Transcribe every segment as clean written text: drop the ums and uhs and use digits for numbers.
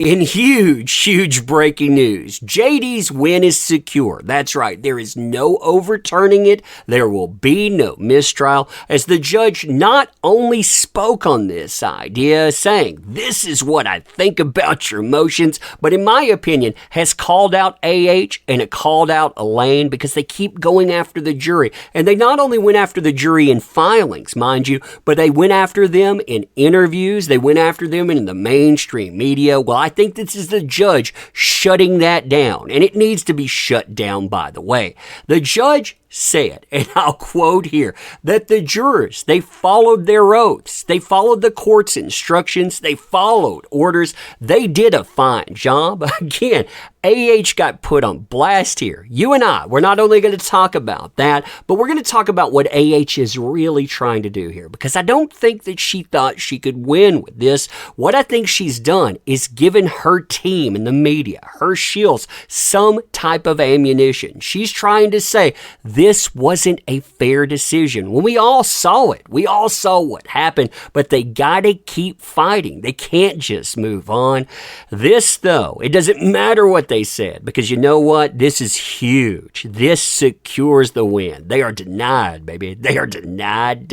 In huge breaking news, JD's win is secure. That's right, there is no overturning it. There will be no mistrial, as the judge not only spoke on this idea, saying, "This is what I think about your motions," but in my opinion, has called out AH and it called out Elaine because they keep going after the jury. And they not only went after the jury in filings, mind you, but they went after them in interviews. They went after them in the mainstream media. Well, I think this is the judge shutting that down, and it needs to be shut down, by the way. The judge said, and I'll quote here, that the jurors, they followed their oaths. They followed the court's instructions. They followed orders. They did a fine job. Again, AH got put on blast here. You and I, we're not only going to talk about that, but we're going to talk about what AH is really trying to do here, because I don't think that she thought she could win with this. What I think she's done is given her team and the media, her shields, some type of ammunition. She's trying to say, this wasn't a fair decision. Well, we all saw it. We all saw what happened, but they got to keep fighting. They can't just move on. This, though, it doesn't matter what they said, because you know what? This is huge. This secures the win. They are denied, baby. They are denied.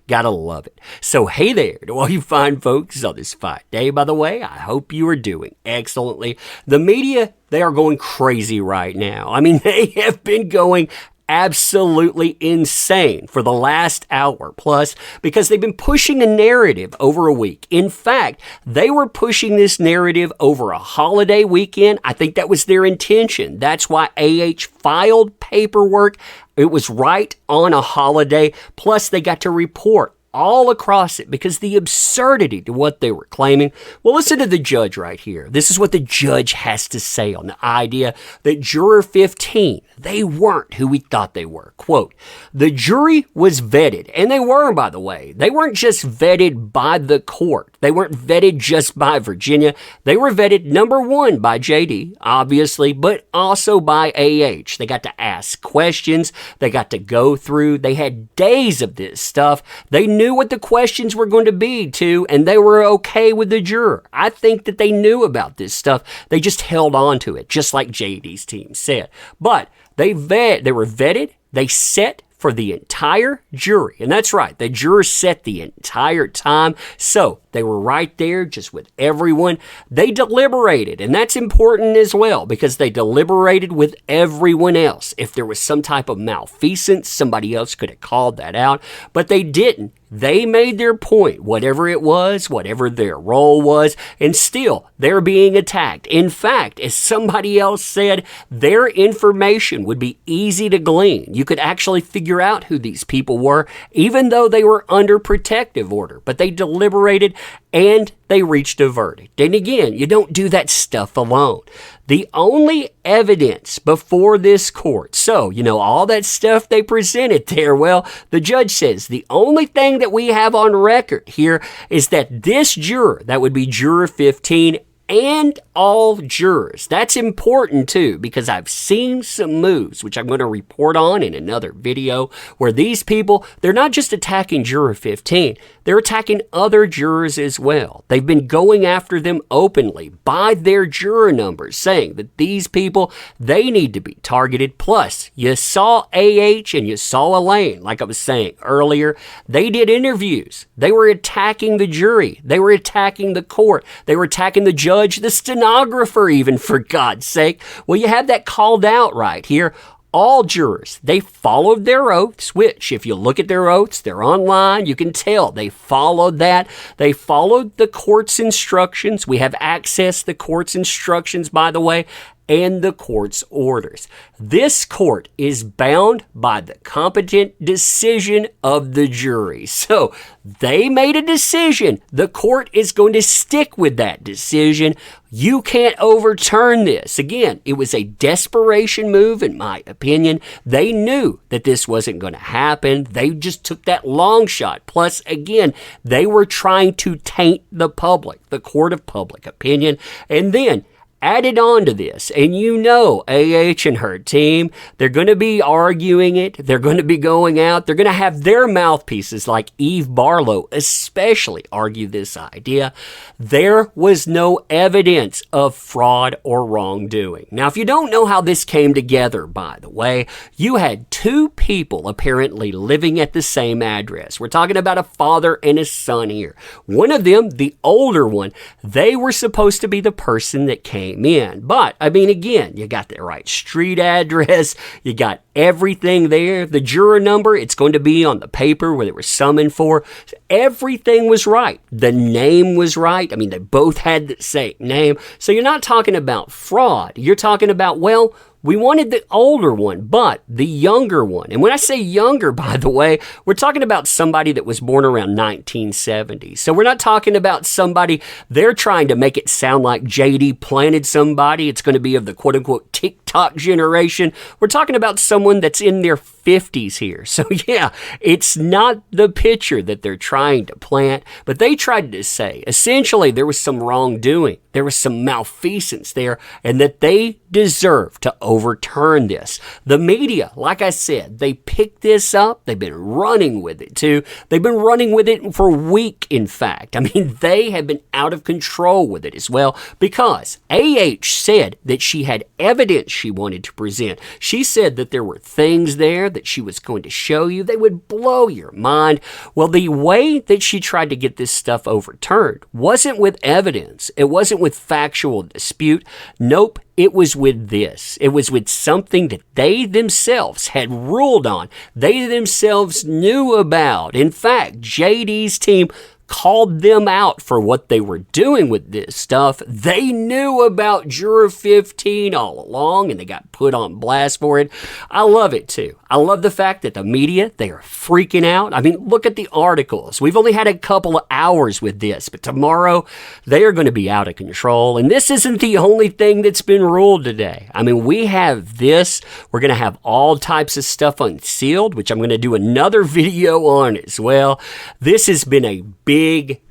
Gotta love it. So, hey there to all you fine folks on this fine day, by the way. I hope you are doing excellently. The media, they are going crazy right now. I mean, they have been going absolutely insane for the last hour plus, because they've been pushing a narrative over a week. In fact, they were pushing this narrative over a holiday weekend. I think that was their intention. That's why AH filed paperwork. It was right on a holiday. Plus, they got to report all across it because the absurdity to what they were claiming. Well, listen to the judge right here. This is what the judge has to say on the idea that juror 15, they weren't who we thought they were. Quote, "The jury was vetted," and they were, by the way. They weren't just vetted by the court. They weren't vetted just by Virginia. They were vetted, number one, by JD, obviously, but also by AH. They got to ask questions. They got to go through. They had days of this stuff. They knew what the questions were going to be, too, and they were okay with the juror. I think that they knew about this stuff. They just held on to it, just like JD's team said. But they were vetted. They set for the entire jury. And that's right, the jurors set the entire time. So they were right there just with everyone. They deliberated, and that's important as well, because they deliberated with everyone else. If there was some type of malfeasance, somebody else could have called that out, but they didn't. They made their point, whatever it was, whatever their role was, and still, they're being attacked. In fact, as somebody else said, their information would be easy to glean. You could actually figure out who these people were, even though they were under protective order. But they deliberated, and they reached a verdict. And again, you don't do that stuff alone. The only evidence before this court, so, all that stuff they presented there, well, the judge says the only thing that we have on record here is that this juror, that would be juror 15, and all jurors. That's important too, because I've seen some moves, which I'm going to report on in another video, where these people, they're not just attacking juror 15, they're attacking other jurors as well. They've been going after them openly by their juror numbers, saying that these people, they need to be targeted. Plus, you saw AH and you saw Elaine, like I was saying earlier, they did interviews. They were attacking the jury. They were attacking the court. They were attacking the judge, the stenographer even, for God's sake. Well, you have that called out right here. All jurors, they followed their oaths, which, if you look at their oaths, they're online. You can tell they followed that. They followed the court's instructions. We have access to the court's instructions, by the way, and the court's orders. This court is bound by the competent decision of the jury. So they made a decision. The court is going to stick with that decision. You can't overturn this. Again, it was a desperation move, in my opinion. They knew that this wasn't going to happen. They just took that long shot. Plus, again, they were trying to taint the public, the court of public opinion. And then, added on to this, and you know AH and her team, they're going to be arguing it. They're going to be going out. They're going to have their mouthpieces like Eve Barlow especially argue this idea. There was no evidence of fraud or wrongdoing. Now, if you don't know how this came together, by the way, you had two people apparently living at the same address. We're talking about a father and a son here. One of them, the older one, they were supposed to be the person that came in. But, I mean, again, you got the right street address, you got everything there. The juror number, it's going to be on the paper where they were summoned for. Everything was right. The name was right. I mean, they both had the same name. So you're not talking about fraud. You're talking about, well, we wanted the older one, but the younger one. And when I say younger, by the way, we're talking about somebody that was born around 1970. So we're not talking about somebody, they're trying to make it sound like JD planted somebody. It's going to be of the quote-unquote TikTok generation. We're talking about someone that's in their 50s here. So yeah, it's not the picture that they're trying to plant, but they tried to say, essentially, there was some wrongdoing. There was some malfeasance there, and that they deserve to overturn this. The media, like I said, they picked this up. They've been running with it too. They've been running with it for a week, in fact. I mean, they have been out of control with it as well because AH said that she had evidence she wanted to present. She said that there were things there that she was going to show you. They would blow your mind. Well, the way that she tried to get this stuff overturned wasn't with evidence. It wasn't with factual dispute. Nope. It was with this. It was with something that they themselves had ruled on. They themselves knew about. In fact, JD's team called them out for what they were doing with this stuff. They knew about Juror 15 all along, and they got put on blast for it. I love it, too. I love the fact that the media, they are freaking out. I mean, look at the articles. We've only had a couple of hours with this, but tomorrow, they are going to be out of control. And this isn't the only thing that's been ruled today. I mean, we have this. We're going to have all types of stuff unsealed, which I'm going to do another video on as well. This has been a big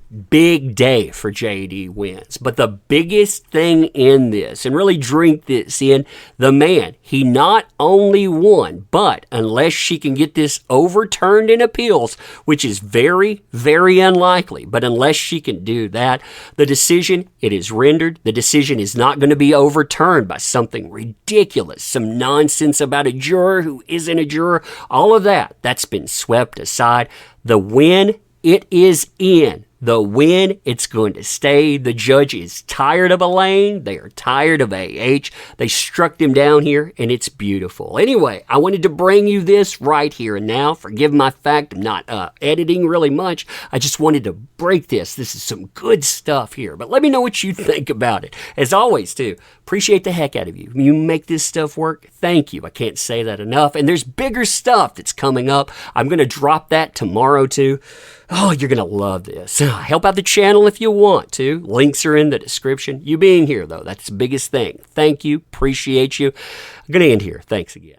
day for JD Wins. But the biggest thing in this, and really drink this in, the man, he not only won, but unless she can get this overturned in appeals, which is very, very unlikely, but unless she can do that, the decision, it is rendered. The decision is not going to be overturned by something ridiculous, some nonsense about a juror who isn't a juror. All of that, that's been swept aside. The win, it is in. The win, it's going to stay. The judge is tired of Elaine. They are tired of AH. They struck them down here, and it's beautiful. Anyway, I wanted to bring you this right here and now. Forgive my fact, I'm not editing really much. I just wanted to break this. This is some good stuff here. But let me know what you think about it. As always, too, appreciate the heck out of you. You make this stuff work. Thank you. I can't say that enough. And there's bigger stuff that's coming up. I'm going to drop that tomorrow, too. Oh, you're going to love this. Help out the channel if you want to. Links are in the description. You being here, though, that's the biggest thing. Thank you. Appreciate you. I'm going to end here. Thanks again.